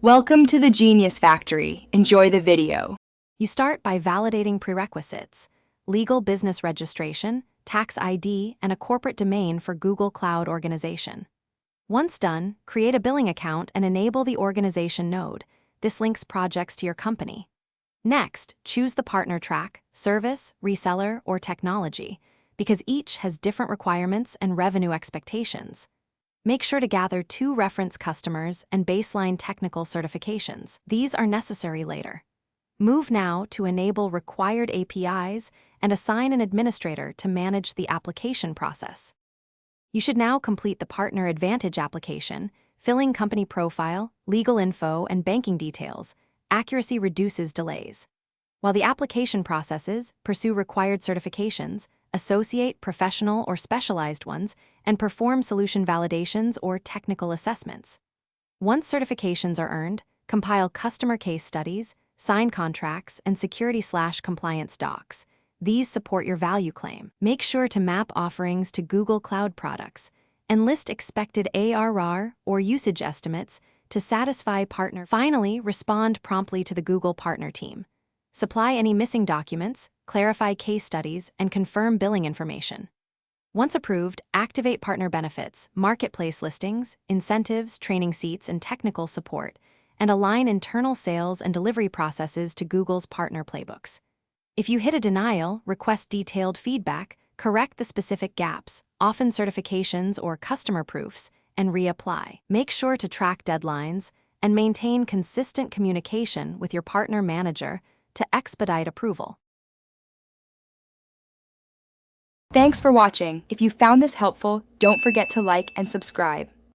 Welcome to the Genius Factory. Enjoy the video. You start by validating prerequisites: legal business registration, tax ID, and a corporate domain for Google Cloud organization. Once done, create a billing account and enable the organization node. This links projects to your company. Next, choose the partner track, service, reseller, or technology, because each has different requirements and revenue expectations. Make sure to gather 2 reference customers and baseline technical certifications. These are necessary later. Move now to enable required APIs and assign an administrator to manage the application process. You should now complete the Partner Advantage application, filling company profile, legal info, and banking details. Accuracy reduces delays. While the application processes, pursue required certifications, associate, professional, or specialized ones, and perform solution validations or technical assessments. Once certifications are earned, compile customer case studies, sign contracts, and security/compliance docs. These support your value claim. Make sure to map offerings to Google Cloud products and list expected ARR or usage estimates to satisfy partner. Finally, respond promptly to the Google partner team. Supply any missing documents, clarify case studies, and confirm billing information. Once approved, activate partner benefits, marketplace listings, incentives, training seats, and technical support, and align internal sales and delivery processes to Google's partner playbooks. If you hit a denial, request detailed feedback, correct the specific gaps, often certifications or customer proofs, and reapply. Make sure to track deadlines and maintain consistent communication with your partner manager to expedite approval. Thanks for watching. If you found this helpful, don't forget to like and subscribe.